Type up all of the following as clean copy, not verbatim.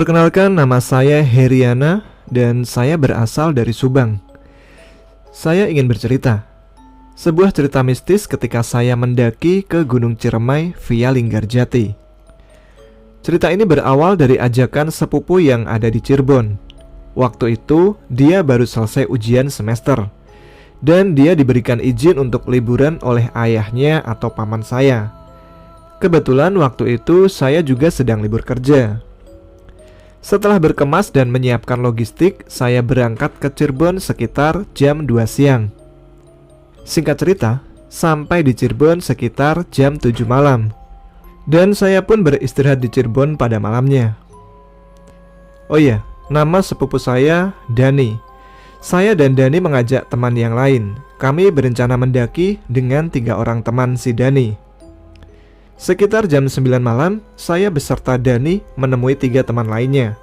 Perkenalkan, nama saya Heriana dan saya berasal dari Subang. Saya ingin bercerita sebuah cerita mistis ketika saya mendaki ke Gunung Ciremai via Linggarjati. Cerita ini berawal dari ajakan sepupu yang ada di Cirebon. Waktu itu dia baru selesai ujian semester dan dia diberikan izin untuk liburan oleh ayahnya atau paman saya. Kebetulan waktu itu saya juga sedang libur kerja. Setelah berkemas dan menyiapkan logistik, saya berangkat ke Cirebon sekitar jam 2 siang. Singkat cerita, sampai di Cirebon sekitar jam 7 malam. Dan saya pun beristirahat di Cirebon pada malamnya. Oh iya, nama sepupu saya Dani. Saya dan Dani mengajak teman yang lain. Kami berencana mendaki dengan 3 orang teman si Dani. Sekitar jam 9 malam, saya beserta Dani menemui 3 teman lainnya.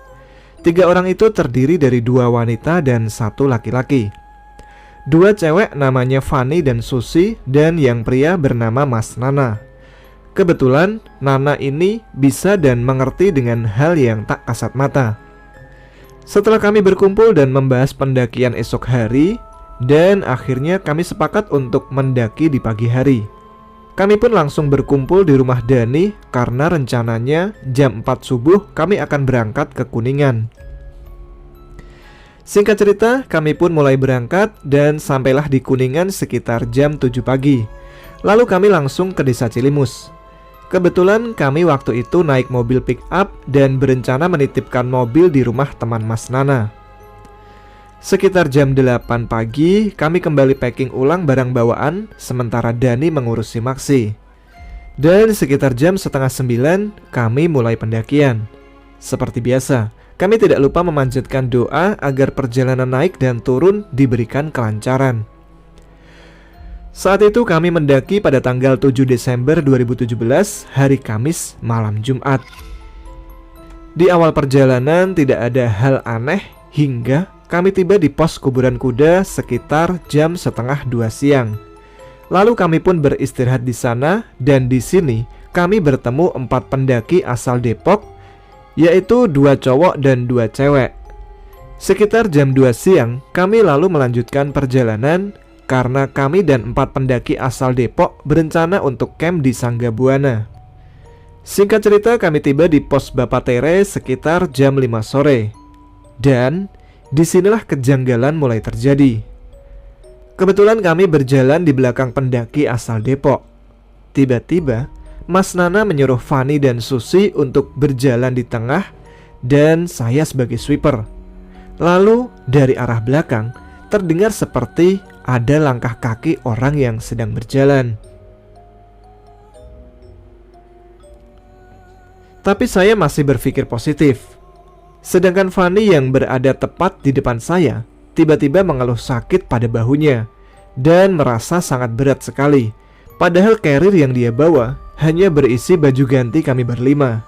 3 orang itu terdiri dari 2 wanita dan 1 laki-laki. 2 cewek namanya Fani dan Susi, dan yang pria bernama Mas Nana. Kebetulan Nana ini bisa dan mengerti dengan hal yang tak kasat mata. Setelah kami berkumpul dan membahas pendakian esok hari, dan akhirnya kami sepakat untuk mendaki di pagi hari. Kami pun langsung berkumpul di rumah Dani karena rencananya jam 4 subuh kami akan berangkat ke Kuningan. Singkat cerita, kami pun mulai berangkat dan sampailah di Kuningan sekitar jam 7 pagi. Lalu kami langsung ke desa Cilimus. Kebetulan kami waktu itu naik mobil pick up dan berencana menitipkan mobil di rumah teman Mas Nana. Sekitar jam 8 pagi, kami kembali packing ulang barang bawaan, sementara Dani mengurusi Maksi. Dan sekitar jam setengah 9, kami mulai pendakian. Seperti biasa, kami tidak lupa memanjatkan doa agar perjalanan naik dan turun diberikan kelancaran. Saat itu kami mendaki pada tanggal 7 Desember 2017, hari Kamis malam Jumat. Di awal perjalanan tidak ada hal aneh hingga kami tiba di pos kuburan kuda sekitar jam setengah 2 siang. Lalu kami pun beristirahat di sana, dan di sini kami bertemu 4 pendaki asal Depok, yaitu 2 cowok dan 2 cewek. Sekitar jam 2 siang, kami lalu melanjutkan perjalanan karena kami dan 4 pendaki asal Depok berencana untuk camp di Sanggabuana. Singkat cerita, kami tiba di pos Bapak Tere sekitar jam 5 sore. Dan disinilah kejanggalan mulai terjadi. Kebetulan kami berjalan di belakang pendaki asal Depok. Tiba-tiba Mas Nana menyuruh Fani dan Susi untuk berjalan di tengah dan saya sebagai sweeper. Lalu dari arah belakang terdengar seperti ada langkah kaki orang yang sedang berjalan. Tapi saya masih berpikir positif. Sedangkan Fani yang berada tepat di depan saya tiba-tiba mengeluh sakit pada bahunya dan merasa sangat berat sekali. Padahal carrier yang dia bawa hanya berisi baju ganti kami berlima.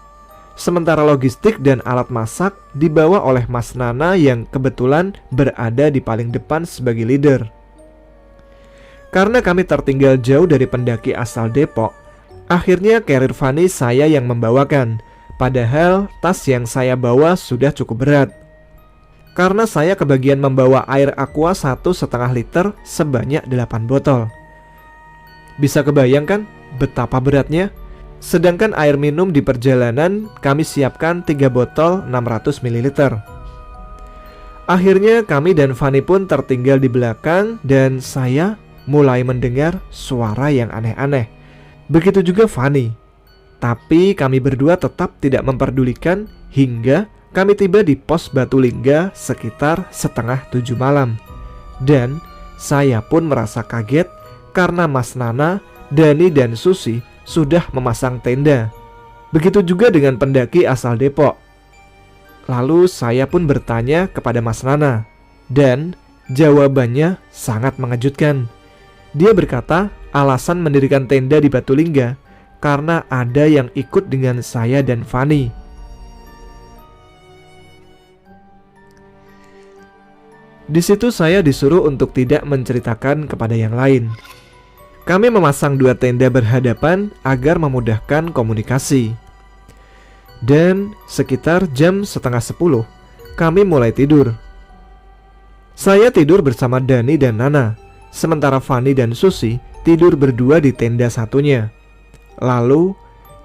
Sementara logistik dan alat masak dibawa oleh Mas Nana yang kebetulan berada di paling depan sebagai leader. Karena kami tertinggal jauh dari pendaki asal Depok, akhirnya carrier Fani saya yang membawakan. Padahal tas yang saya bawa sudah cukup berat. Karena saya kebagian membawa air aqua 1,5 liter sebanyak 8 botol. Bisa kebayangkan betapa beratnya? Sedangkan air minum di perjalanan kami siapkan 3 botol 600 ml. Akhirnya kami dan Fani pun tertinggal di belakang dan saya mulai mendengar suara yang aneh-aneh. Begitu juga Fani. Tapi kami berdua tetap tidak memperdulikan hingga kami tiba di pos Batu Lingga sekitar setengah 7 malam. Dan saya pun merasa kaget karena Mas Nana, Dani dan Susi sudah memasang tenda. Begitu juga dengan pendaki asal Depok. Lalu saya pun bertanya kepada Mas Nana, dan jawabannya sangat mengejutkan. Dia berkata alasan mendirikan tenda di Batu Lingga karena ada yang ikut dengan saya dan Fani. Di situ saya disuruh untuk tidak menceritakan kepada yang lain. Kami memasang 2 tenda berhadapan agar memudahkan komunikasi. Dan sekitar jam setengah 10 kami mulai tidur. Saya tidur bersama Dani dan Nana, sementara Fani dan Susi tidur berdua di tenda satunya. Lalu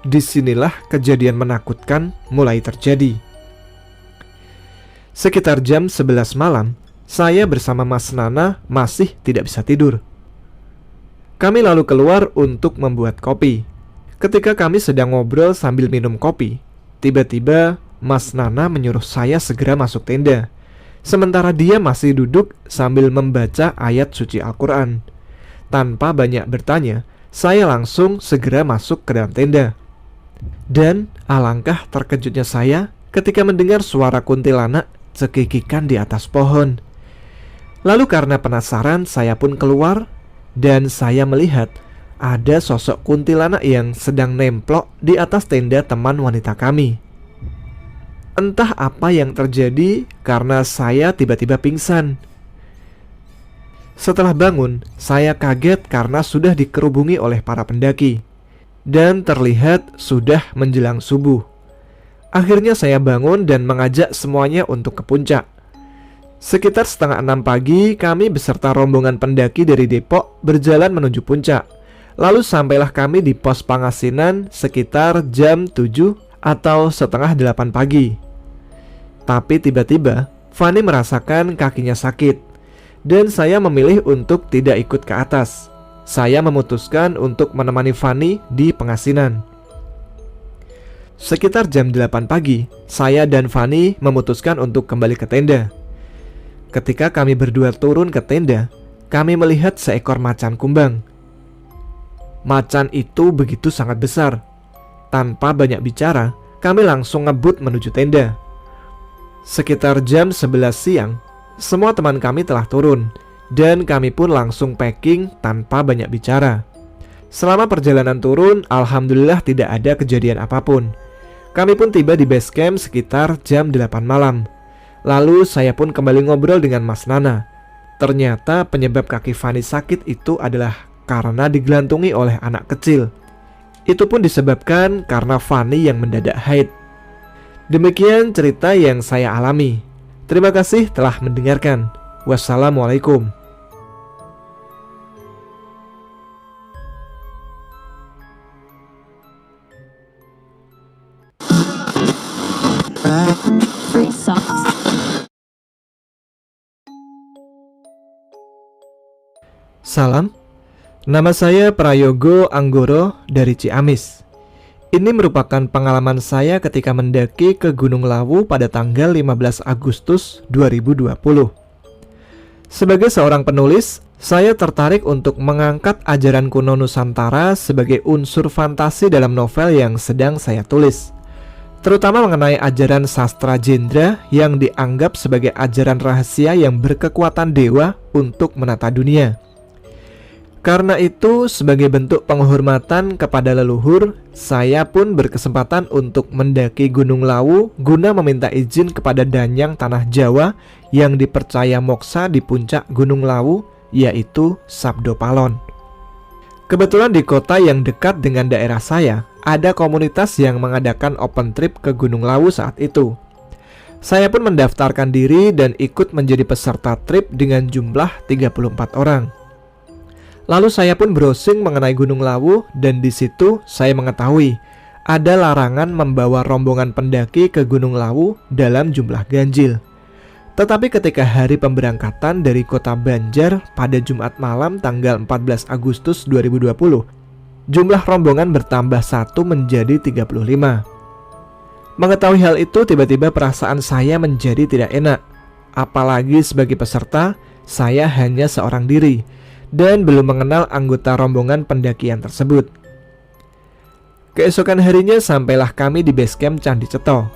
disinilah kejadian menakutkan mulai terjadi. Sekitar jam 11 malam, saya bersama Mas Nana masih tidak bisa tidur. Kami lalu keluar untuk membuat kopi. Ketika kami sedang ngobrol sambil minum kopi, tiba-tiba Mas Nana menyuruh saya segera masuk tenda, sementara dia masih duduk sambil membaca ayat suci Al-Quran. Tanpa banyak bertanya, saya langsung segera masuk ke dalam tenda. Dan alangkah terkejutnya saya ketika mendengar suara kuntilanak cekikikan di atas pohon. Lalu karena penasaran, saya pun keluar dan saya melihat ada sosok kuntilanak yang sedang nemplok di atas tenda teman wanita kami. Entah apa yang terjadi karena saya tiba-tiba pingsan. Setelah bangun, saya kaget karena sudah dikerubungi oleh para pendaki dan terlihat sudah menjelang subuh. Akhirnya saya bangun dan mengajak semuanya untuk ke puncak. Sekitar setengah 6 pagi, kami beserta rombongan pendaki dari Depok berjalan menuju puncak. Lalu sampailah kami di pos pangasinan sekitar jam 7 atau setengah 8 pagi. Tapi tiba-tiba Fani merasakan kakinya sakit dan saya memilih untuk tidak ikut ke atas. Saya memutuskan untuk menemani Fani di pengasinan. Sekitar jam 8 pagi, saya dan Fani memutuskan untuk kembali ke tenda. Ketika kami berdua turun ke tenda, kami melihat seekor macan kumbang. Macan itu begitu sangat besar. Tanpa banyak bicara, kami langsung ngebut menuju tenda. Sekitar jam 11 siang, semua teman kami telah turun dan kami pun langsung packing tanpa banyak bicara. Selama perjalanan turun, alhamdulillah tidak ada kejadian apapun. Kami pun tiba di base camp sekitar jam 8 malam. Lalu saya pun kembali ngobrol dengan Mas Nana. Ternyata penyebab kaki Fani sakit itu adalah karena digelantungi oleh anak kecil. Itu pun disebabkan karena Fani yang mendadak haid. Demikian cerita yang saya alami. Terima kasih telah mendengarkan. Wassalamualaikum. Free socks. Salam, nama saya Prayogo Anggoro dari Ciamis. Ini merupakan pengalaman saya ketika mendaki ke Gunung Lawu pada tanggal 15 Agustus 2020. Sebagai seorang penulis, saya tertarik untuk mengangkat ajaran kuno Nusantara sebagai unsur fantasi dalam novel yang sedang saya tulis, terutama mengenai ajaran sastra Jendra yang dianggap sebagai ajaran rahasia yang berkekuatan dewa untuk menata dunia. Karena itu, sebagai bentuk penghormatan kepada leluhur, saya pun berkesempatan untuk mendaki Gunung Lawu guna meminta izin kepada Danyang Tanah Jawa yang dipercaya moksa di puncak Gunung Lawu, yaitu Sabdo Palon. Kebetulan di kota yang dekat dengan daerah saya, ada komunitas yang mengadakan open trip ke Gunung Lawu saat itu. Saya pun mendaftarkan diri dan ikut menjadi peserta trip dengan jumlah 34 orang. Lalu saya pun browsing mengenai Gunung Lawu dan di situ saya mengetahui ada larangan membawa rombongan pendaki ke Gunung Lawu dalam jumlah ganjil. Tetapi ketika hari pemberangkatan dari kota Banjar pada Jumat malam tanggal 14 Agustus 2020, jumlah rombongan bertambah 1 menjadi 35. Mengetahui hal itu, tiba-tiba perasaan saya menjadi tidak enak. Apalagi sebagai peserta, saya hanya seorang diri dan belum mengenal anggota rombongan pendakian tersebut. Keesokan harinya sampailah kami di base camp Candi Ceto.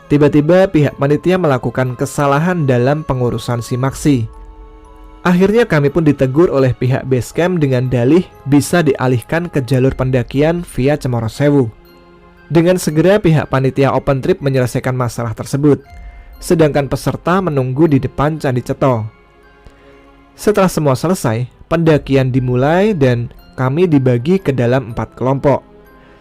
Tiba-tiba pihak panitia melakukan kesalahan dalam pengurusan simaksi. Akhirnya kami pun ditegur oleh pihak base camp dengan dalih bisa dialihkan ke jalur pendakian via Cemoro Sewu. Dengan segera pihak panitia open trip menyelesaikan masalah tersebut, sedangkan peserta menunggu di depan Candi Ceto. Setelah semua selesai, pendakian dimulai dan kami dibagi ke dalam 4 kelompok.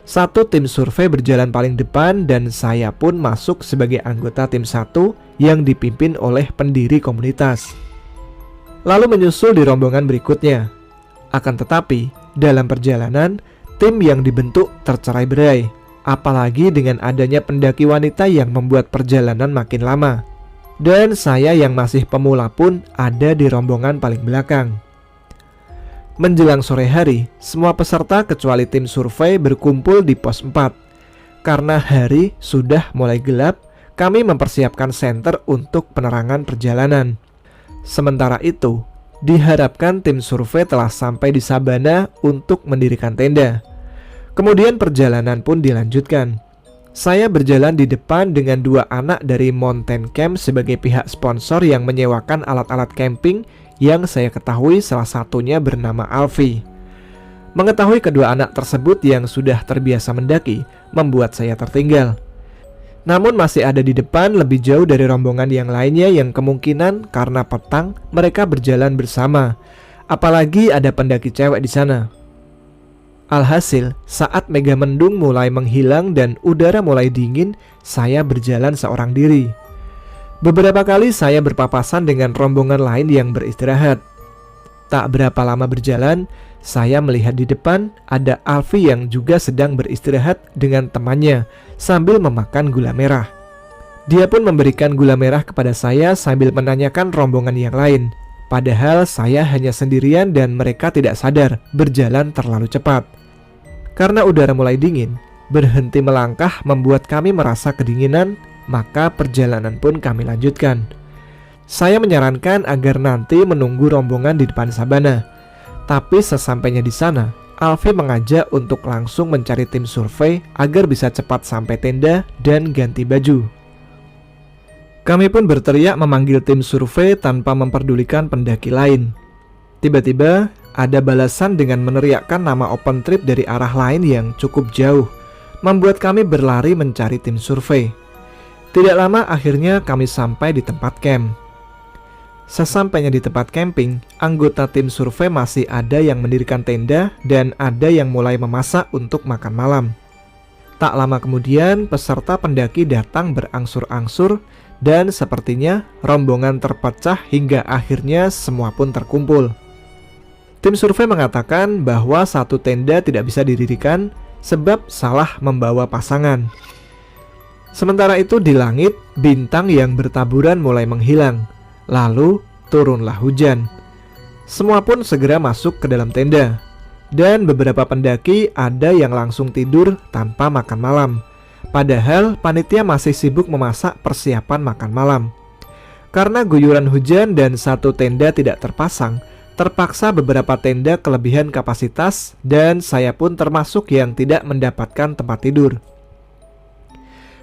Satu tim survei berjalan paling depan dan saya pun masuk sebagai anggota tim 1 yang dipimpin oleh pendiri komunitas. Lalu menyusul di rombongan berikutnya. Akan tetapi, dalam perjalanan, tim yang dibentuk tercerai-berai, apalagi dengan adanya pendaki wanita yang membuat perjalanan makin lama. Dan saya yang masih pemula pun ada di rombongan paling belakang. Menjelang sore hari, semua peserta kecuali tim survei berkumpul di pos 4. Karena hari sudah mulai gelap, kami mempersiapkan senter untuk penerangan perjalanan. Sementara itu, diharapkan tim survei telah sampai di sabana untuk mendirikan tenda. Kemudian perjalanan pun dilanjutkan. Saya berjalan di depan dengan 2 anak dari Mountain Camp sebagai pihak sponsor yang menyewakan alat-alat camping yang saya ketahui salah satunya bernama Alfie. Mengetahui kedua anak tersebut yang sudah terbiasa mendaki membuat saya tertinggal. Namun masih ada di depan lebih jauh dari rombongan yang lainnya yang kemungkinan karena petang mereka berjalan bersama. Apalagi ada pendaki cewek di sana. Alhasil, saat mega mendung mulai menghilang dan udara mulai dingin, saya berjalan seorang diri. Beberapa kali saya berpapasan dengan rombongan lain yang beristirahat. Tak berapa lama berjalan, saya melihat di depan ada Alfie yang juga sedang beristirahat dengan temannya sambil memakan gula merah. Dia pun memberikan gula merah kepada saya sambil menanyakan rombongan yang lain. Padahal saya hanya sendirian dan mereka tidak sadar berjalan terlalu cepat. Karena udara mulai dingin, berhenti melangkah membuat kami merasa kedinginan. Maka perjalanan pun kami lanjutkan. Saya menyarankan agar nanti menunggu rombongan di depan sabana. Tapi sesampainya di sana, Alfie mengajak untuk langsung mencari tim survei agar bisa cepat sampai tenda dan ganti baju. Kami pun berteriak memanggil tim survei tanpa memperdulikan pendaki lain. Tiba-tiba ada balasan dengan meneriakkan nama open trip dari arah lain yang cukup jauh, membuat kami berlari mencari tim survei. Tidak lama akhirnya kami sampai di tempat camp. Sesampainya di tempat camping, anggota tim survei masih ada yang mendirikan tenda dan ada yang mulai memasak untuk makan malam. Tak lama kemudian peserta pendaki datang berangsur-angsur dan sepertinya rombongan terpecah hingga akhirnya semua pun terkumpul. Tim survei mengatakan bahwa satu tenda tidak bisa didirikan sebab salah membawa pasangan. Sementara itu di langit, bintang yang bertaburan mulai menghilang. Lalu turunlah hujan. Semua pun segera masuk ke dalam tenda. Dan beberapa pendaki ada yang langsung tidur tanpa makan malam. Padahal panitia masih sibuk memasak persiapan makan malam. Karena guyuran hujan dan satu tenda tidak terpasang, terpaksa beberapa tenda kelebihan kapasitas dan saya pun termasuk yang tidak mendapatkan tempat tidur.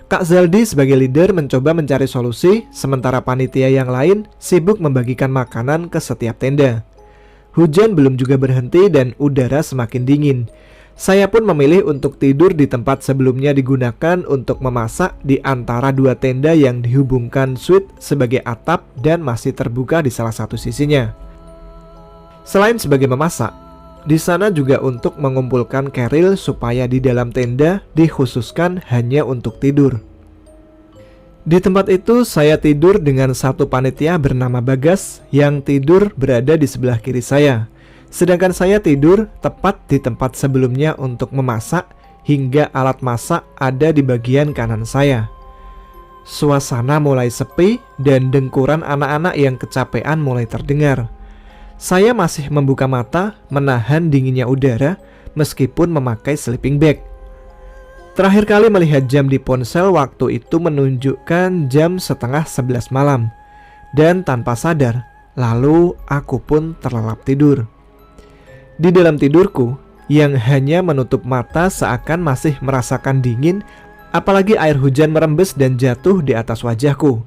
Kak Zaldi sebagai leader mencoba mencari solusi, sementara panitia yang lain sibuk membagikan makanan ke setiap tenda. Hujan belum juga berhenti dan udara semakin dingin. Saya pun memilih untuk tidur di tempat sebelumnya digunakan untuk memasak di antara 2 tenda yang dihubungkan suite sebagai atap dan masih terbuka di salah satu sisinya. Selain sebagai memasak, di sana juga untuk mengumpulkan keril supaya di dalam tenda dikhususkan hanya untuk tidur. Di tempat itu saya tidur dengan satu panitia bernama Bagas yang tidur berada di sebelah kiri saya. Sedangkan saya tidur tepat di tempat sebelumnya untuk memasak hingga alat masak ada di bagian kanan saya. Suasana mulai sepi dan dengkuran anak-anak yang kecapean mulai terdengar. Saya masih membuka mata menahan dinginnya udara meskipun memakai sleeping bag. Terakhir kali melihat jam di ponsel waktu itu menunjukkan jam 10:30 malam. Dan tanpa sadar, lalu aku pun terlelap tidur. Di dalam tidurku, yang hanya menutup mata seakan masih merasakan dingin, apalagi air hujan merembes dan jatuh di atas wajahku.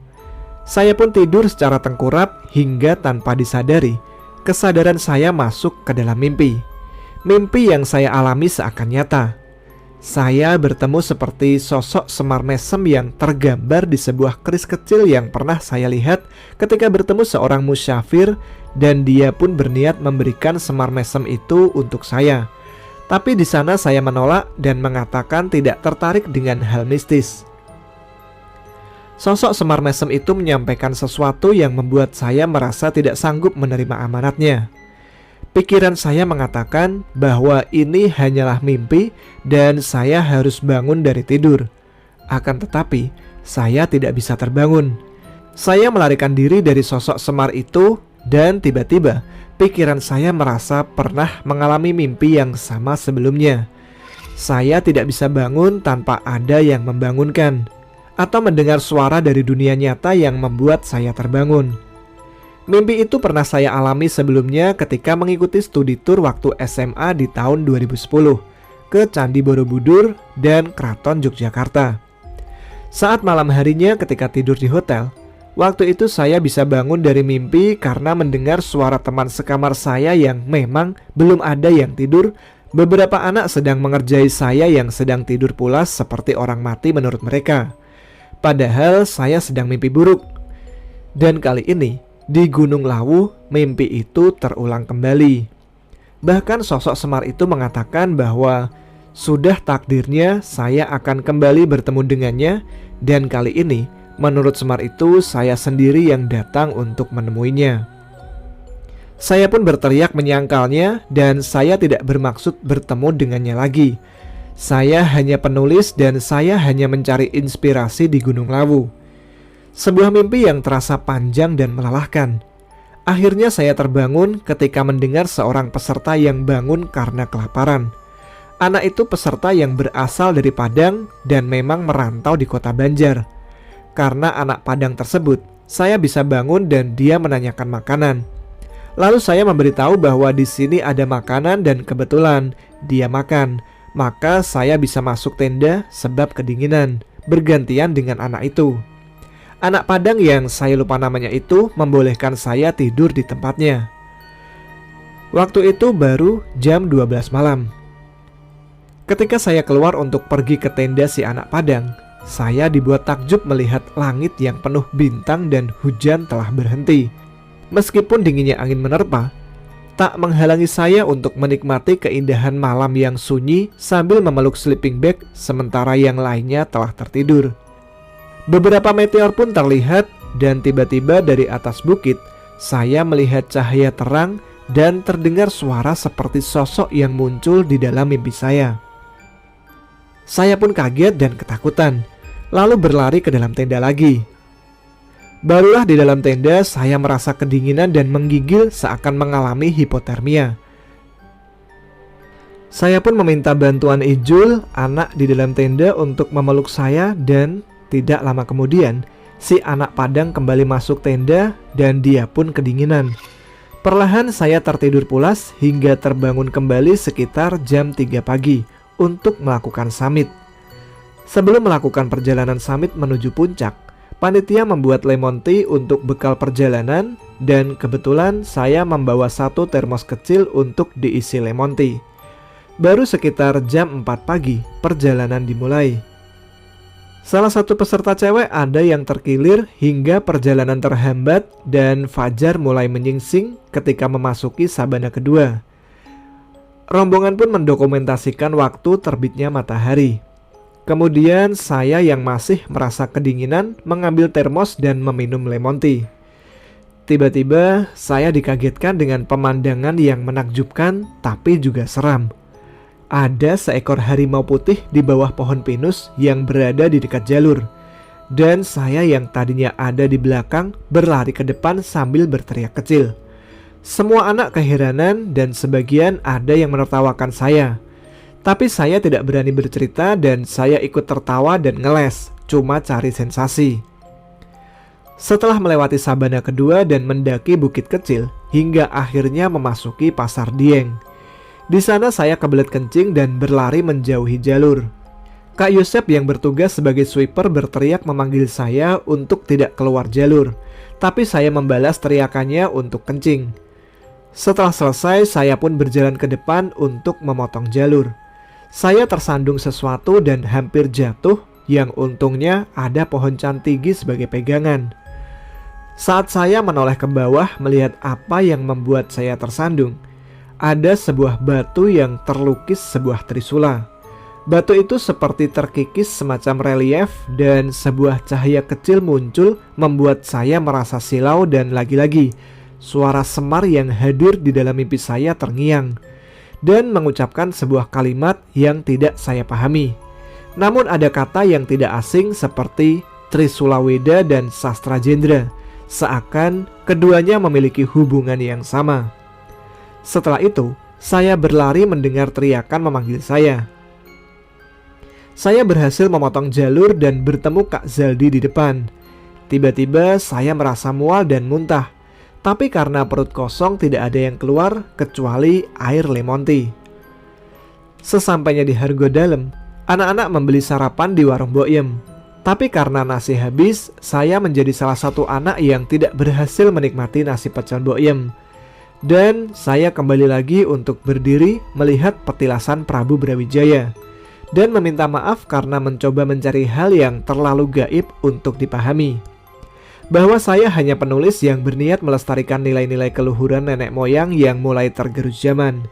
Saya pun tidur secara tengkurap hingga tanpa disadari, kesadaran saya masuk ke dalam mimpi. Mimpi yang saya alami seakan nyata. Saya bertemu seperti sosok Semar Mesem yang tergambar di sebuah keris kecil yang pernah saya lihat ketika bertemu seorang musyafir dan dia pun berniat memberikan Semar Mesem itu untuk saya. Tapi di sana saya menolak dan mengatakan tidak tertarik dengan hal mistis. Sosok Semar Mesem itu menyampaikan sesuatu yang membuat saya merasa tidak sanggup menerima amanatnya. Pikiran saya mengatakan bahwa ini hanyalah mimpi dan saya harus bangun dari tidur. Akan tetapi, saya tidak bisa terbangun. Saya melarikan diri dari sosok Semar itu dan tiba-tiba pikiran saya merasa pernah mengalami mimpi yang sama sebelumnya. Saya tidak bisa bangun tanpa ada yang membangunkan, atau mendengar suara dari dunia nyata yang membuat saya terbangun. Mimpi itu pernah saya alami sebelumnya ketika mengikuti studi tur waktu SMA di tahun 2010 ke Candi Borobudur dan Keraton Yogyakarta. Saat malam harinya ketika tidur di hotel, waktu itu saya bisa bangun dari mimpi karena mendengar suara teman sekamar saya yang memang belum ada yang tidur. Beberapa anak sedang mengerjai saya yang sedang tidur pulas seperti orang mati menurut mereka. Padahal saya sedang mimpi buruk. Dan kali ini di Gunung Lawu, mimpi itu terulang kembali. Bahkan sosok Semar itu mengatakan bahwa sudah takdirnya saya akan kembali bertemu dengannya. Dan kali ini menurut Semar itu saya sendiri yang datang untuk menemuinya. Saya pun berteriak menyangkalnya dan saya tidak bermaksud bertemu dengannya lagi. Saya hanya penulis dan saya hanya mencari inspirasi di Gunung Lawu. Sebuah mimpi yang terasa panjang dan melelahkan. Akhirnya saya terbangun ketika mendengar seorang peserta yang bangun karena kelaparan. Anak itu peserta yang berasal dari Padang dan memang merantau di kota Banjar. Karena anak Padang tersebut, saya bisa bangun dan dia menanyakan makanan. Lalu saya memberitahu bahwa di sini ada makanan dan kebetulan dia makan. Maka saya bisa masuk tenda sebab kedinginan, bergantian dengan anak itu. Anak Padang yang saya lupa namanya itu membolehkan saya tidur di tempatnya. Waktu itu baru jam 12 malam. Ketika saya keluar untuk pergi ke tenda si anak Padang, saya dibuat takjub melihat langit yang penuh bintang dan hujan telah berhenti. Meskipun dinginnya angin menerpa, tak menghalangi saya untuk menikmati keindahan malam yang sunyi sambil memeluk sleeping bag sementara yang lainnya telah tertidur. Beberapa meteor pun terlihat dan tiba-tiba dari atas bukit saya melihat cahaya terang dan terdengar suara seperti sosok yang muncul di dalam mimpi saya. Saya pun kaget dan ketakutan, lalu berlari ke dalam tenda lagi. Barulah di dalam tenda saya merasa kedinginan dan menggigil seakan mengalami hipotermia. Saya pun meminta bantuan Ijul, anak di dalam tenda, untuk memeluk saya dan tidak lama kemudian si anak Padang kembali masuk tenda dan dia pun kedinginan. Perlahan saya tertidur pulas hingga terbangun kembali sekitar jam 3 pagi untuk melakukan summit. Sebelum melakukan perjalanan summit menuju puncak, panitia membuat lemon tea untuk bekal perjalanan dan kebetulan saya membawa satu termos kecil untuk diisi lemon tea. Baru sekitar jam 4 pagi perjalanan dimulai. Salah satu peserta cewek ada yang terkilir hingga perjalanan terhambat dan fajar mulai menyingsing ketika memasuki sabana kedua. Rombongan pun mendokumentasikan waktu terbitnya matahari. Kemudian saya yang masih merasa kedinginan mengambil termos dan meminum lemon tea. Tiba-tiba saya dikagetkan dengan pemandangan yang menakjubkan tapi juga seram. Ada seekor harimau putih di bawah pohon pinus yang berada di dekat jalur. Dan saya yang tadinya ada di belakang berlari ke depan sambil berteriak kecil. Semua anak keheranan dan sebagian ada yang menertawakan saya. Tapi saya tidak berani bercerita dan saya ikut tertawa dan ngeles, cuma cari sensasi. Setelah melewati sabana kedua dan mendaki bukit kecil hingga akhirnya memasuki Pasar Dieng. Di sana saya kebelet kencing dan berlari menjauhi jalur. Kak Yosep yang bertugas sebagai sweeper berteriak memanggil saya untuk tidak keluar jalur, tapi saya membalas teriakannya untuk kencing. Setelah selesai, saya pun berjalan ke depan untuk memotong jalur. Saya tersandung sesuatu dan hampir jatuh, yang untungnya ada pohon cantigi sebagai pegangan. Saat saya menoleh ke bawah melihat apa yang membuat saya tersandung, ada sebuah batu yang terlukis sebuah trisula. Batu itu seperti terkikis semacam relief dan sebuah cahaya kecil muncul membuat saya merasa silau dan lagi-lagi suara Semar yang hadir di dalam mimpi saya terngiang dan mengucapkan sebuah kalimat yang tidak saya pahami. Namun ada kata yang tidak asing seperti Trisula Weda dan Sastra Jendra, seakan keduanya memiliki hubungan yang sama. Setelah itu, saya berlari mendengar teriakan memanggil saya. Saya berhasil memotong jalur dan bertemu Kak Zaldi di depan. Tiba-tiba saya merasa mual dan muntah, tapi karena perut kosong tidak ada yang keluar kecuali air lemon tea. Sesampainya di Hargo Dalem, anak-anak membeli sarapan di warung Boyem. Tapi karena nasi habis, saya menjadi salah satu anak yang tidak berhasil menikmati nasi pecel Boyem. Dan saya kembali lagi untuk berdiri melihat petilasan Prabu Brawijaya dan meminta maaf karena mencoba mencari hal yang terlalu gaib untuk dipahami. Bahwa saya hanya penulis yang berniat melestarikan nilai-nilai keluhuran nenek moyang yang mulai tergerus zaman.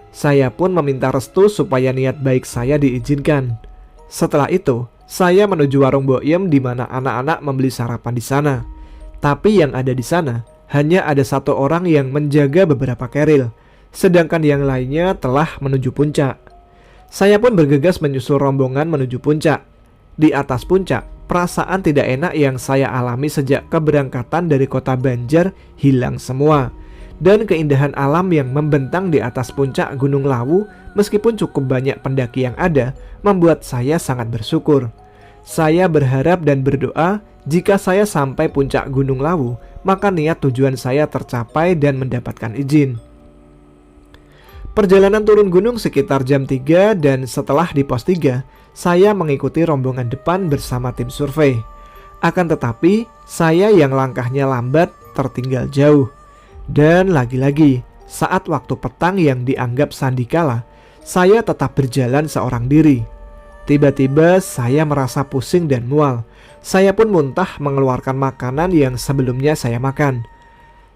Saya pun meminta restu supaya niat baik saya diizinkan. Setelah itu, saya menuju warung Boyem di mana anak-anak membeli sarapan di sana. Tapi yang ada di sana hanya ada satu orang yang menjaga beberapa keril, sedangkan yang lainnya telah menuju puncak. Saya pun bergegas menyusul rombongan menuju puncak. Di atas puncak, perasaan tidak enak yang saya alami sejak keberangkatan dari kota Banjar hilang semua. Dan keindahan alam yang membentang di atas puncak Gunung Lawu, meskipun cukup banyak pendaki yang ada, membuat saya sangat bersyukur. Saya berharap dan berdoa jika saya sampai puncak Gunung Lawu, maka niat tujuan saya tercapai dan mendapatkan izin. Perjalanan turun gunung sekitar jam 3 dan setelah di pos 3, saya mengikuti rombongan depan bersama tim survei. Akan tetapi, saya yang langkahnya lambat tertinggal jauh. Dan lagi-lagi, saat waktu petang yang dianggap sandikala, saya tetap berjalan seorang diri. Tiba-tiba saya merasa pusing dan mual. Saya pun muntah mengeluarkan makanan yang sebelumnya saya makan.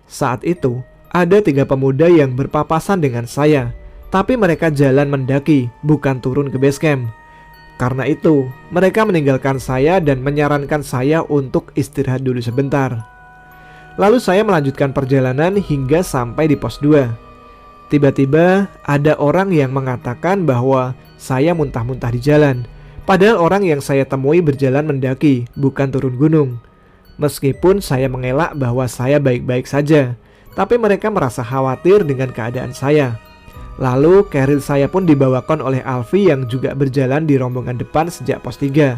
Saat itu, ada 3 pemuda yang berpapasan dengan saya, tapi mereka jalan mendaki, bukan turun ke base camp. Karena itu, mereka meninggalkan saya dan menyarankan saya untuk istirahat dulu sebentar. Lalu saya melanjutkan perjalanan hingga sampai di pos 2. Tiba-tiba ada orang yang mengatakan bahwa saya muntah-muntah di jalan. Padahal orang yang saya temui berjalan mendaki, bukan turun gunung. Meskipun saya mengelak bahwa saya baik-baik saja, tapi mereka merasa khawatir dengan keadaan saya. Lalu keril saya pun dibawakan oleh Alfi yang juga berjalan di rombongan depan sejak pos 3.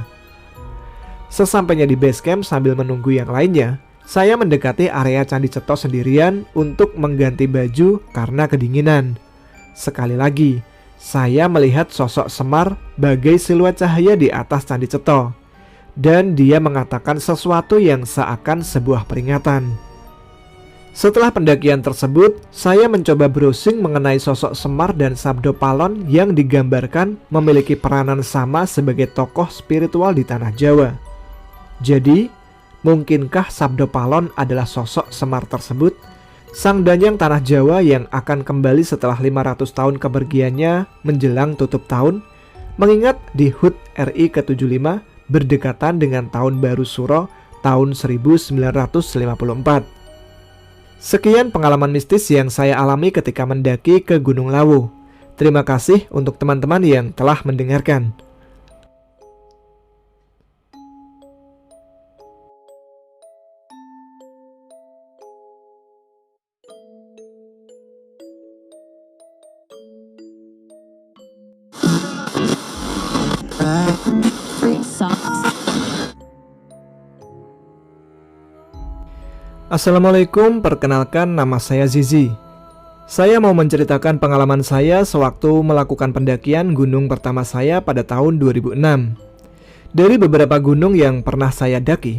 Sesampainya di base camp sambil menunggu yang lainnya, saya mendekati area Candi Cetho sendirian untuk mengganti baju karena kedinginan. Sekali lagi, saya melihat sosok Semar bagai siluet cahaya di atas Candi Cetho, dan dia mengatakan sesuatu yang seakan sebuah peringatan. Setelah pendakian tersebut, saya mencoba browsing mengenai sosok Semar dan Sabdo Palon yang digambarkan memiliki peranan sama sebagai tokoh spiritual di tanah Jawa. Jadi, mungkinkah Sabdo Palon adalah sosok Semar tersebut? Sang Danyang Tanah Jawa yang akan kembali setelah 500 tahun kepergiannya menjelang tutup tahun, mengingat di HUT RI ke-75 berdekatan dengan Tahun Baru Suro tahun 1954. Sekian pengalaman mistis yang saya alami ketika mendaki ke Gunung Lawu. Terima kasih untuk teman-teman yang telah mendengarkan. Assalamualaikum, perkenalkan nama saya Zizi. Saya mau menceritakan pengalaman saya sewaktu melakukan pendakian gunung pertama saya pada tahun 2006. Dari beberapa gunung yang pernah saya daki,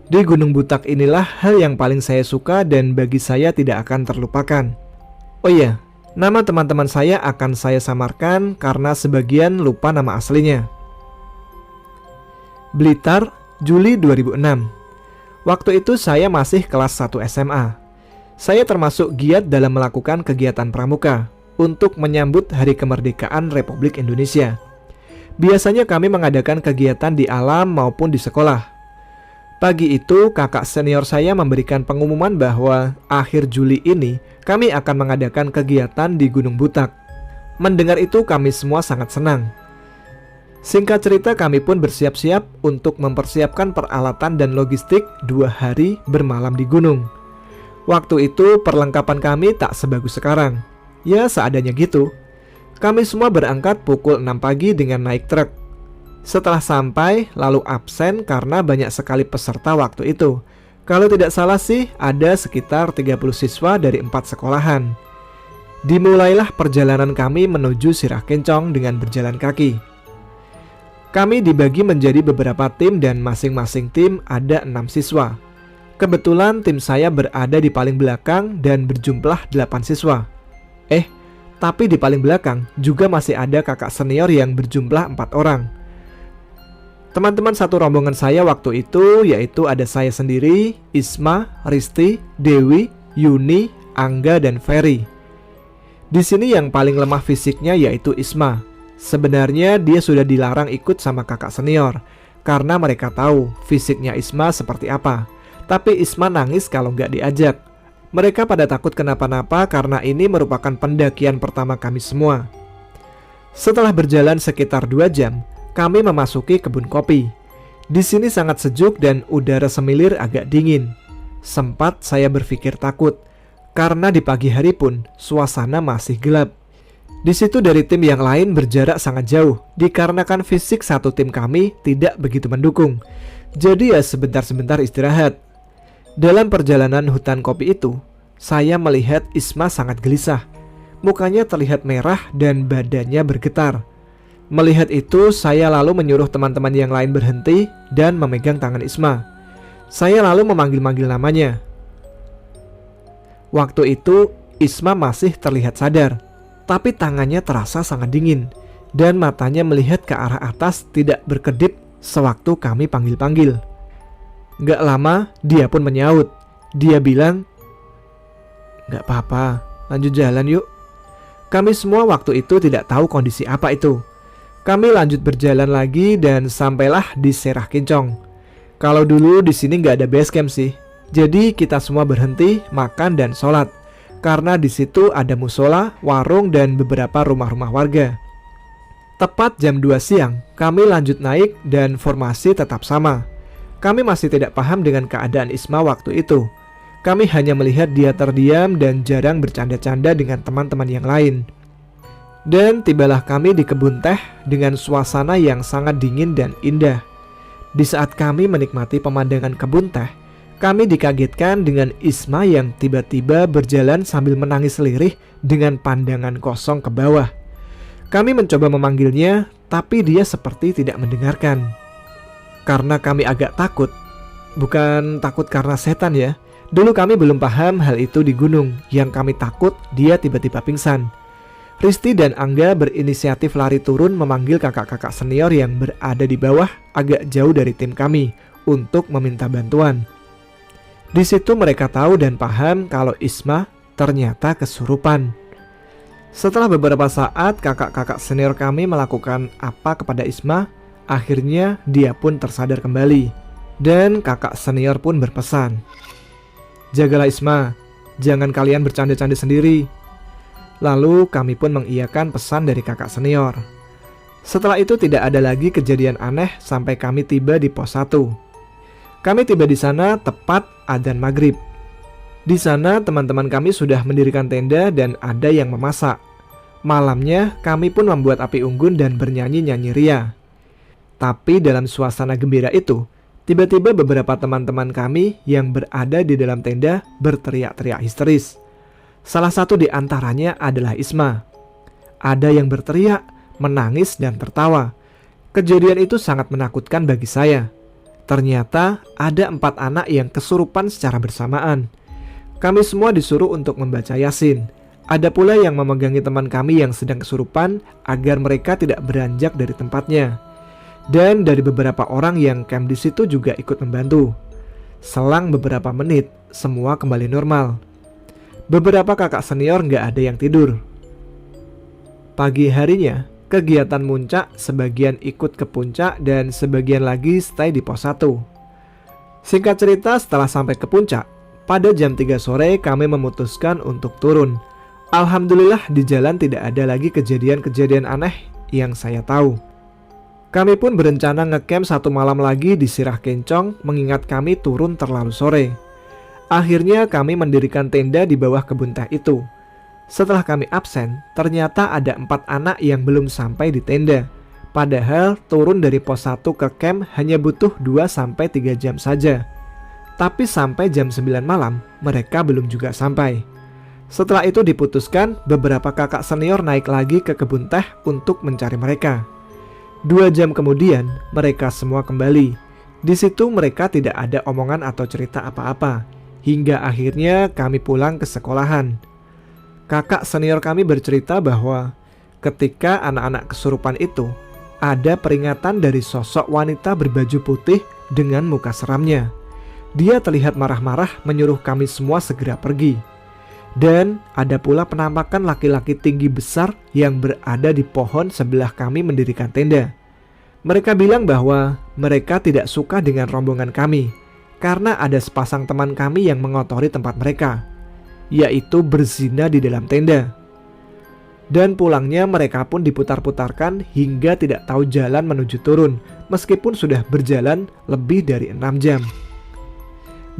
di Gunung Butak inilah hal yang paling saya suka dan bagi saya tidak akan terlupakan. Oh iya, nama teman-teman saya akan saya samarkan karena sebagian lupa nama aslinya. Blitar, Juli 2006. Waktu itu saya masih kelas 1 SMA. Saya termasuk giat dalam melakukan kegiatan pramuka untuk menyambut Hari Kemerdekaan Republik Indonesia. Biasanya kami mengadakan kegiatan di alam maupun di sekolah. Pagi itu kakak senior saya memberikan pengumuman bahwa akhir Juli ini kami akan mengadakan kegiatan di Gunung Butak. Mendengar itu kami semua sangat senang. Singkat cerita, kami pun bersiap-siap untuk mempersiapkan peralatan dan logistik 2 hari bermalam di gunung. Waktu itu perlengkapan kami tak sebagus sekarang. Ya seadanya gitu. Kami semua berangkat pukul 6 pagi dengan naik truk. Setelah sampai, lalu absen karena banyak sekali peserta waktu itu. Kalau tidak salah sih, ada sekitar 30 siswa dari 4 sekolahan. Dimulailah perjalanan kami menuju Sirah Kencong dengan berjalan kaki. Kami dibagi menjadi beberapa tim dan masing-masing tim ada 6 siswa. Kebetulan tim saya berada di paling belakang dan berjumlah 8 siswa. Tapi di paling belakang juga masih ada kakak senior yang berjumlah 4 orang. Teman-teman satu rombongan saya waktu itu yaitu ada saya sendiri, Isma, Risti, Dewi, Yuni, Angga, dan Ferry. Di sini yang paling lemah fisiknya yaitu Isma. Sebenarnya dia sudah dilarang ikut sama kakak senior karena mereka tahu fisiknya Isma seperti apa. Tapi Isma nangis kalau nggak diajak. Mereka pada takut kenapa-napa karena ini merupakan pendakian pertama kami semua. Setelah berjalan sekitar 2 jam, kami memasuki kebun kopi. Di sini sangat sejuk dan udara semilir agak dingin. Sempat saya berpikir takut karena di pagi hari pun suasana masih gelap. Di situ dari tim yang lain berjarak sangat jauh dikarenakan fisik satu tim kami tidak begitu mendukung. Jadi ya sebentar-sebentar istirahat. Dalam perjalanan hutan kopi itu, saya melihat Isma sangat gelisah. Mukanya terlihat merah dan badannya bergetar. Melihat itu, saya lalu menyuruh teman-teman yang lain berhenti dan memegang tangan Isma. Saya lalu memanggil-manggil namanya. Waktu itu, Isma masih terlihat sadar, tapi tangannya terasa sangat dingin dan matanya melihat ke arah atas tidak berkedip sewaktu kami panggil-panggil. Gak lama, dia pun menyaut. Dia bilang, "Gak apa-apa, lanjut jalan yuk." Kami semua waktu itu tidak tahu kondisi apa itu. Kami lanjut berjalan lagi dan sampailah di Sirah Kencong. Kalau dulu di sini gak ada base camp sih. Jadi kita semua berhenti, makan dan sholat. Karena di situ ada musola, warung dan beberapa rumah-rumah warga. Tepat jam 2 siang, kami lanjut naik dan formasi tetap sama. Kami masih tidak paham dengan keadaan Isma waktu itu. Kami hanya melihat dia terdiam dan jarang bercanda-canda dengan teman-teman yang lain. Dan tibalah kami di kebun teh dengan suasana yang sangat dingin dan indah. Di saat kami menikmati pemandangan kebun teh, kami dikagetkan dengan Isma yang tiba-tiba berjalan sambil menangis lirih dengan pandangan kosong ke bawah. Kami mencoba memanggilnya, tapi dia seperti tidak mendengarkan. Karena kami agak takut, bukan takut karena setan ya. Dulu kami belum paham hal itu di gunung. Yang kami takut dia tiba-tiba pingsan. Risti dan Angga berinisiatif lari turun memanggil kakak-kakak senior yang berada di bawah agak jauh dari tim kami untuk meminta bantuan. Di situ mereka tahu dan paham kalau Isma ternyata kesurupan. Setelah beberapa saat kakak-kakak senior kami melakukan apa kepada Isma, akhirnya dia pun tersadar kembali. Dan kakak senior pun berpesan, "Jagalah Isma, jangan kalian bercanda-canda sendiri." Lalu kami pun mengiyakan pesan dari kakak senior. Setelah itu tidak ada lagi kejadian aneh sampai kami tiba di pos 1. Kami tiba di sana tepat adzan maghrib. Di sana teman-teman kami sudah mendirikan tenda dan ada yang memasak. Malamnya kami pun membuat api unggun dan bernyanyi-nyanyi ria. Tapi dalam suasana gembira itu, tiba-tiba beberapa teman-teman kami yang berada di dalam tenda berteriak-teriak histeris. Salah satu di antaranya adalah Isma. Ada yang berteriak, menangis dan tertawa. Kejadian itu sangat menakutkan bagi saya. Ternyata ada 4 anak yang kesurupan secara bersamaan. Kami semua disuruh untuk membaca Yasin. Ada pula yang memegangi teman kami yang sedang kesurupan agar mereka tidak beranjak dari tempatnya. Dan dari beberapa orang yang camp di situ juga ikut membantu. Selang beberapa menit, semua kembali normal. Beberapa kakak senior nggak ada yang tidur. Pagi harinya, kegiatan muncak, sebagian ikut ke puncak dan sebagian lagi stay di pos 1. Singkat cerita, setelah sampai ke puncak, pada jam 3 sore kami memutuskan untuk turun. Alhamdulillah di jalan tidak ada lagi kejadian-kejadian aneh yang saya tahu. Kami pun berencana ngecamp 1 malam lagi di Sirah Kencong mengingat kami turun terlalu sore. Akhirnya kami mendirikan tenda di bawah kebun teh itu. Setelah kami absen, ternyata ada 4 anak yang belum sampai di tenda. Padahal turun dari pos 1 ke camp hanya butuh 2-3 jam saja. Tapi sampai jam 9 malam, mereka belum juga sampai. Setelah itu diputuskan beberapa kakak senior naik lagi ke kebun teh untuk mencari mereka. 2 jam kemudian, mereka semua kembali. Di situ mereka tidak ada omongan atau cerita apa-apa. Hingga akhirnya kami pulang ke sekolahan. Kakak senior kami bercerita bahwa ketika anak-anak kesurupan itu, ada peringatan dari sosok wanita berbaju putih dengan muka seramnya. Dia terlihat marah-marah menyuruh kami semua segera pergi. Dan ada pula penampakan laki-laki tinggi besar yang berada di pohon sebelah kami mendirikan tenda. Mereka bilang bahwa mereka tidak suka dengan rombongan kami karena ada sepasang teman kami yang mengotori tempat mereka, yaitu berzina di dalam tenda. Dan pulangnya mereka pun diputar-putarkan hingga tidak tahu jalan menuju turun, meskipun sudah berjalan lebih dari 6 jam.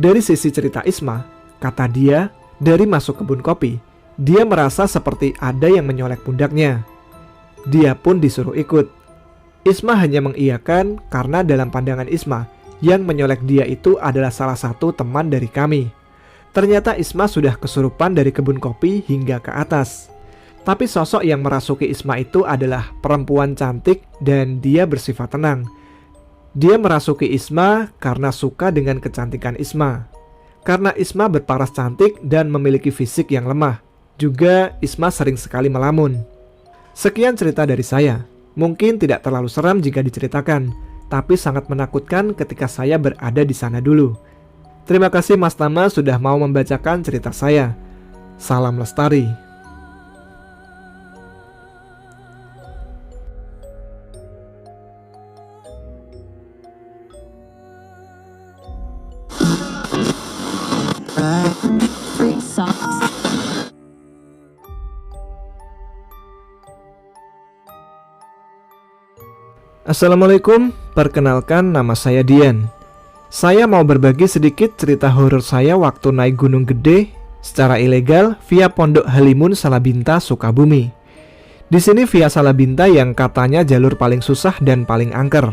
Dari sisi cerita Isma, kata dia, dari masuk kebun kopi, dia merasa seperti ada yang menyolek pundaknya. Dia pun disuruh ikut. Isma hanya mengiyakan karena dalam pandangan Isma, yang menyolek dia itu adalah salah satu teman dari kami. Ternyata Isma sudah kesurupan dari kebun kopi hingga ke atas. Tapi sosok yang merasuki Isma itu adalah perempuan cantik dan dia bersifat tenang. Dia merasuki Isma karena suka dengan kecantikan Isma. Karena Isma berparas cantik dan memiliki fisik yang lemah. Juga Isma sering sekali melamun. Sekian cerita dari saya. Mungkin tidak terlalu seram jika diceritakan, tapi sangat menakutkan ketika saya berada di sana dulu. Terima kasih Mas Tama sudah mau membacakan cerita saya. Salam lestari. Assalamualaikum, perkenalkan nama saya Dian. Saya mau berbagi sedikit cerita horor saya waktu naik Gunung Gede secara ilegal via Pondok Halimun Salabinta, Sukabumi. Di sini via Salabinta yang katanya jalur paling susah dan paling angker.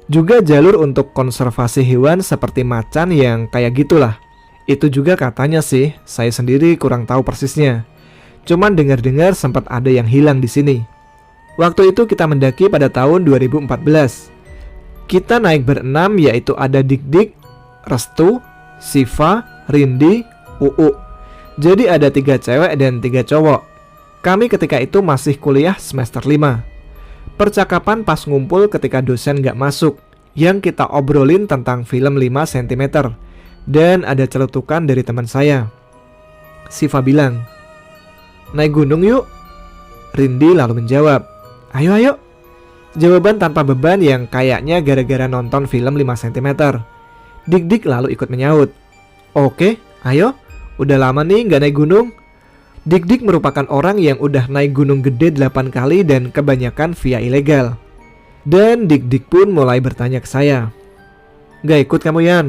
Juga jalur untuk konservasi hewan seperti macan yang kayak gitulah. Itu juga katanya sih, saya sendiri kurang tahu persisnya. Cuman dengar-dengar sempat ada yang hilang di sini. Waktu itu kita mendaki pada tahun 2014. Kita naik berenam, yaitu ada Dik-Dik, Restu, Siva, Rindi, Uu. Jadi ada 3 cewek dan 3 cowok. Kami ketika itu masih kuliah semester 5. Percakapan pas ngumpul ketika dosen gak masuk, yang kita obrolin tentang film 5 cm. Dan ada celetukan dari teman saya. Siva bilang, "Naik gunung yuk." Rindi lalu menjawab, "Ayo ayo." Jawaban tanpa beban yang kayaknya gara-gara nonton film 5 cm. Dik-Dik lalu ikut menyaut, "Oke, ayo. Udah lama nih gak naik gunung." Dik-Dik merupakan orang yang udah naik gunung gede 8 kali dan kebanyakan via ilegal. Dan Dik-Dik pun mulai bertanya ke saya, "Gak ikut kamu Yan?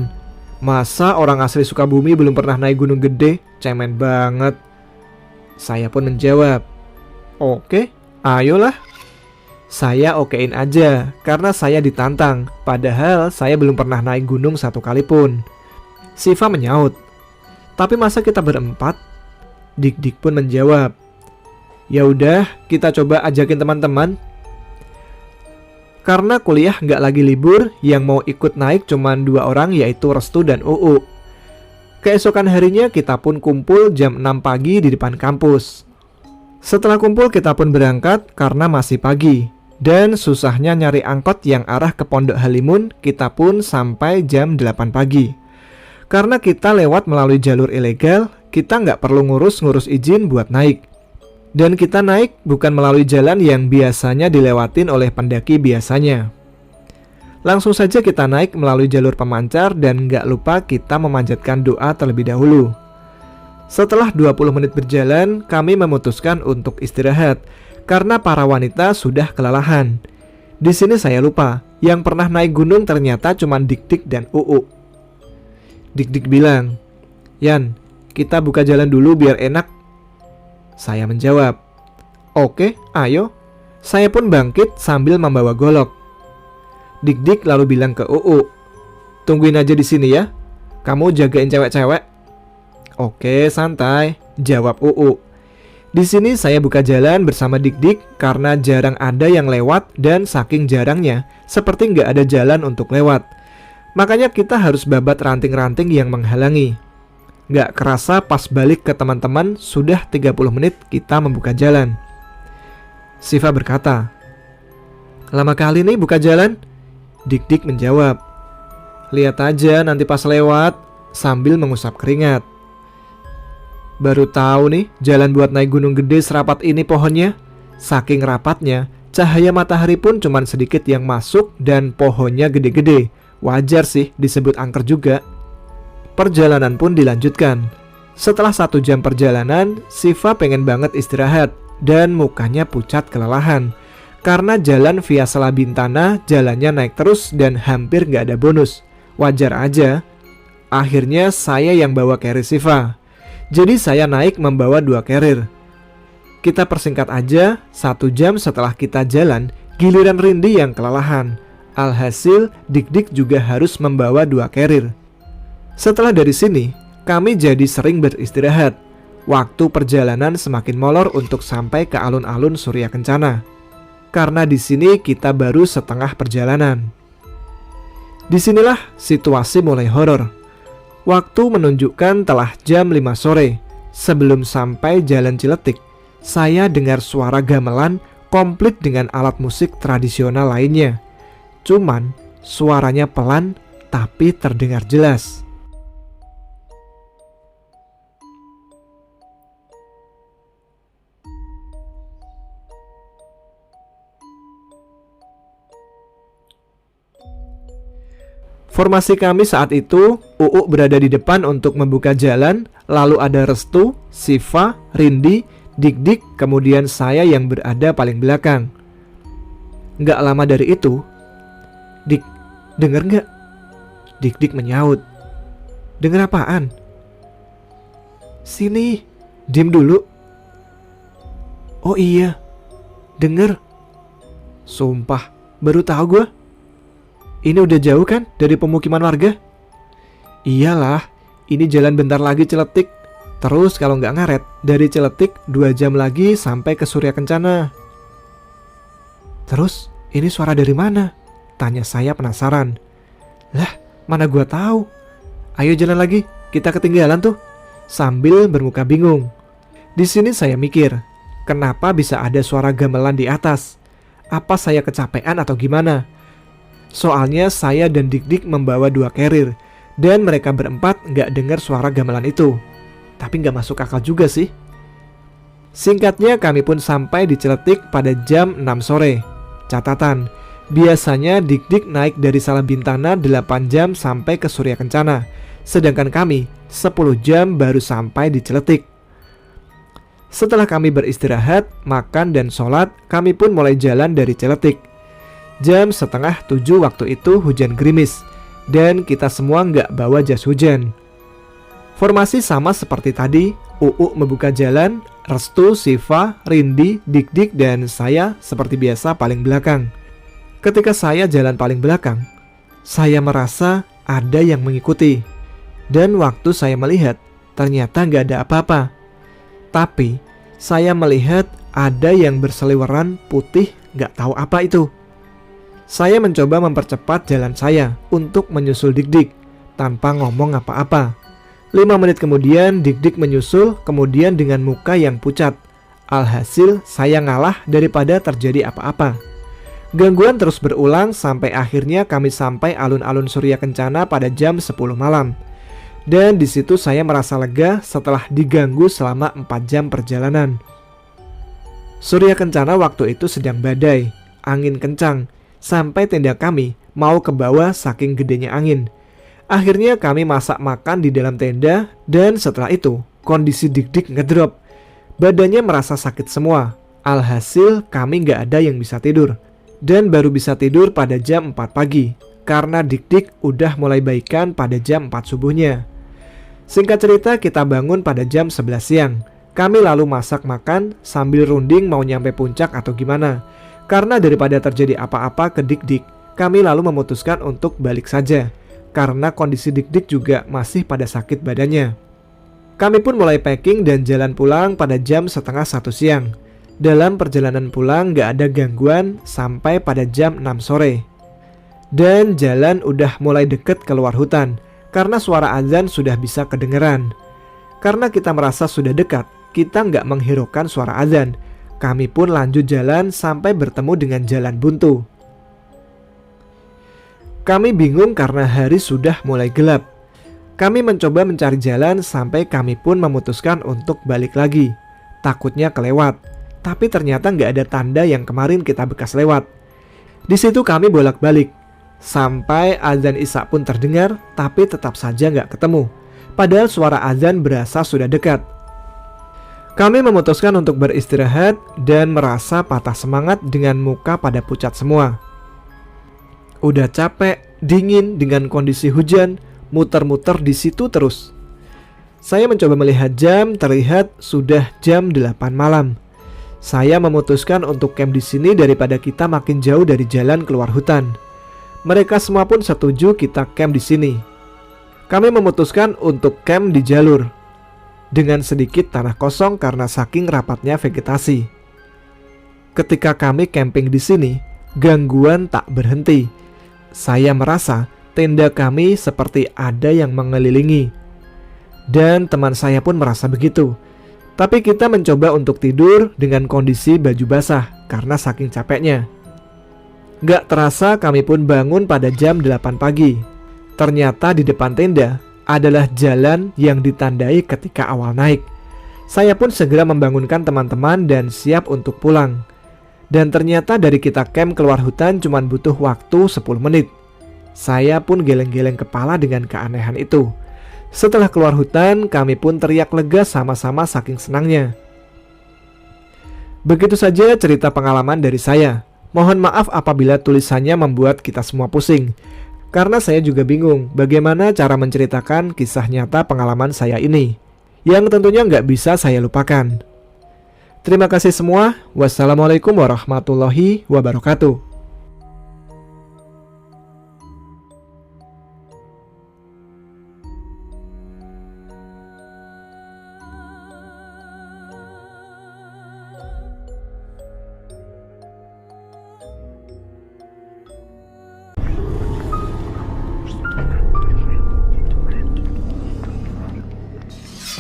Masa orang asli Sukabumi belum pernah naik gunung gede? Cemen banget." Saya pun menjawab, "Oke, ayolah." Saya okein aja karena saya ditantang, padahal saya belum pernah naik gunung 1 kali pun. Siva menyaut, "Tapi masa kita berempat?" Dik-Dik pun menjawab, "Ya udah, kita coba ajakin teman-teman." Karena kuliah nggak lagi libur, yang mau ikut naik cuma 2 orang, yaitu Restu dan Uu. Keesokan harinya kita pun kumpul jam 6 pagi di depan kampus. Setelah kumpul kita pun berangkat karena masih pagi. Dan susahnya nyari angkot yang arah ke Pondok Halimun, kita pun sampai jam 8 pagi. Karena kita lewat melalui jalur ilegal, kita nggak perlu ngurus izin buat naik. Dan kita naik bukan melalui jalan yang biasanya dilewatin oleh pendaki biasanya. Langsung saja kita naik melalui jalur pemancar dan nggak lupa kita memanjatkan doa terlebih dahulu. Setelah 20 menit berjalan, kami memutuskan untuk istirahat karena para wanita sudah kelelahan. Di sini saya lupa, yang pernah naik gunung ternyata cuma Dik-Dik dan Uu. Dik-Dik bilang, "Yan, kita buka jalan dulu biar enak." Saya menjawab, "Oke, ayo." Saya pun bangkit sambil membawa golok. Dik-Dik lalu bilang ke Uu, "Tungguin aja di sini ya, kamu jagain cewek-cewek." "Oke, santai," jawab Uu. Di sini saya buka jalan bersama Dik-Dik karena jarang ada yang lewat dan saking jarangnya seperti nggak ada jalan untuk lewat. Makanya kita harus babat ranting-ranting yang menghalangi. Nggak kerasa pas balik ke teman-teman sudah 30 menit kita membuka jalan. Siva berkata, "Lama kali nih buka jalan?" Dik-Dik menjawab, "Lihat aja nanti pas lewat," sambil mengusap keringat. Baru tahu nih jalan buat naik gunung gede serapat ini pohonnya. Saking rapatnya, cahaya matahari pun cuman sedikit yang masuk dan pohonnya gede-gede. Wajar sih disebut angker juga. Perjalanan pun dilanjutkan. Setelah 1 jam perjalanan, Siva pengen banget istirahat dan mukanya pucat kelelahan. Karena jalan via Selabintana, jalannya naik terus dan hampir gak ada bonus. Wajar aja. Akhirnya saya yang bawa carry Siva. Jadi saya naik membawa 2 carrier. Kita persingkat aja, 1 jam setelah kita jalan, giliran Rindi yang kelelahan. Alhasil, Dik-Dik juga harus membawa 2 carrier. Setelah dari sini, kami jadi sering beristirahat. Waktu perjalanan semakin molor untuk sampai ke alun-alun Surya Kencana. Karena di sini kita baru setengah perjalanan. Disinilah situasi mulai horor. Waktu menunjukkan telah jam 5 sore. Sebelum sampai Jalan Ciletik, saya dengar suara gamelan komplit dengan alat musik tradisional lainnya. Cuman suaranya pelan tapi terdengar jelas. Formasi kami saat itu, Uu berada di depan untuk membuka jalan, lalu ada Restu, Siva, Rindi, Dik-Dik, kemudian saya yang berada paling belakang. Nggak lama dari itu, "Dik, denger nggak?" Dik-Dik menyaut. "Denger apaan?" "Sini, diem dulu." "Oh iya, denger." Sumpah, baru tahu gue. "Ini udah jauh kan dari pemukiman warga?" "Iyalah, ini jalan bentar lagi Ciletik. Terus kalau nggak ngaret, dari Ciletik 2 jam lagi sampai ke Surya Kencana." "Terus ini suara dari mana?" tanya saya penasaran. "Lah, mana gua tahu. Ayo jalan lagi, kita ketinggalan tuh." Sambil bermuka bingung. Di sini saya mikir, kenapa bisa ada suara gamelan di atas? Apa saya kecapean atau gimana? Soalnya saya dan Dik-Dik membawa 2 carrier dan mereka berempat nggak dengar suara gamelan itu. Tapi nggak masuk akal juga sih. Singkatnya kami pun sampai di Ciletik pada jam 6 sore. Catatan, biasanya Dik-Dik naik dari Selabintana 8 jam sampai ke Surya Kencana. Sedangkan kami 10 jam baru sampai di Ciletik. Setelah kami beristirahat, makan dan sholat, kami pun mulai jalan dari Ciletik. Jam 6:30 waktu itu hujan gerimis dan kita semua nggak bawa jas hujan. Formasi sama seperti tadi, Uu membuka jalan, Restu, Siva, Rindi, Dik-Dik dan saya seperti biasa paling belakang. Ketika saya jalan paling belakang, saya merasa ada yang mengikuti. Dan waktu saya melihat, ternyata nggak ada apa-apa. Tapi saya melihat ada yang berseliweran putih, nggak tahu apa itu. Saya mencoba mempercepat jalan saya untuk menyusul Dik-Dik tanpa ngomong apa-apa. 5 menit kemudian Dik-Dik menyusul, kemudian dengan muka yang pucat. Alhasil saya ngalah daripada terjadi apa-apa. Gangguan terus berulang sampai akhirnya kami sampai alun-alun Surya Kencana pada jam 10 malam. Dan di situ saya merasa lega setelah diganggu selama 4 jam perjalanan. Surya Kencana waktu itu sedang badai, angin kencang, sampai tenda kami mau ke bawah saking gedenya angin. Akhirnya kami masak makan di dalam tenda, dan setelah itu kondisi Dik-Dik ngedrop. Badannya merasa sakit semua. Alhasil kami gak ada yang bisa tidur. Dan baru bisa tidur pada jam 4 pagi, karena Dik-Dik udah mulai baikan pada jam 4 subuhnya. Singkat cerita, kita bangun pada jam 11 siang. Kami lalu masak makan sambil runding mau nyampe puncak atau gimana. Karena daripada terjadi apa-apa ke Dik-Dik, kami lalu memutuskan untuk balik saja, karena kondisi Dik-Dik juga masih pada sakit badannya. Kami pun mulai packing dan jalan pulang pada jam setengah 1 siang. Dalam perjalanan pulang gak ada gangguan sampai pada jam 6 sore. Dan jalan udah mulai deket keluar hutan, karena suara azan sudah bisa kedengeran. Karena kita merasa sudah dekat, kita nggak menghiraukan suara azan. Kami pun lanjut jalan sampai bertemu dengan jalan buntu. Kami bingung karena hari sudah mulai gelap. Kami mencoba mencari jalan sampai kami pun memutuskan untuk balik lagi. Takutnya kelewat, tapi ternyata nggak ada tanda yang kemarin kita bekas lewat. Di situ kami bolak-balik. Sampai azan Isya pun terdengar, tapi tetap saja nggak ketemu. Padahal suara azan berasa sudah dekat. Kami memutuskan untuk beristirahat dan merasa patah semangat dengan muka pada pucat semua. Udah capek, dingin dengan kondisi hujan, muter-muter di situ terus. Saya mencoba melihat jam, terlihat sudah jam 8 malam. Saya memutuskan untuk camp di sini daripada kita makin jauh dari jalan keluar hutan. Mereka semua pun setuju kita camp di sini. Kami memutuskan untuk camp di jalur dengan sedikit tanah kosong karena saking rapatnya vegetasi. Ketika kami camping di sini, gangguan tak berhenti. Saya merasa tenda kami seperti ada yang mengelilingi. Dan teman saya pun merasa begitu. Tapi kita mencoba untuk tidur dengan kondisi baju basah karena saking capeknya. Gak terasa kami pun bangun pada jam 8 pagi. Ternyata di depan tenda adalah jalan yang ditandai ketika awal naik. Saya pun segera membangunkan teman-teman dan siap untuk pulang. Dan ternyata dari kita camp keluar hutan cuma butuh waktu 10 menit. Saya pun geleng-geleng kepala dengan keanehan itu. Setelah keluar hutan, kami pun teriak lega sama-sama saking senangnya. Begitu saja cerita pengalaman dari saya. Mohon maaf apabila tulisannya membuat kita semua pusing, karena saya juga bingung bagaimana cara menceritakan kisah nyata pengalaman saya ini, yang tentunya nggak bisa saya lupakan. Terima kasih semua. Wassalamualaikum warahmatullahi wabarakatuh.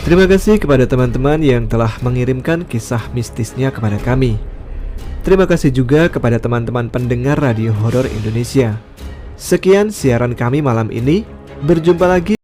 Terima kasih kepada teman-teman yang telah mengirimkan kisah mistisnya kepada kami. Terima kasih juga kepada teman-teman pendengar Radio Horor Indonesia. Sekian siaran kami malam ini. Berjumpa lagi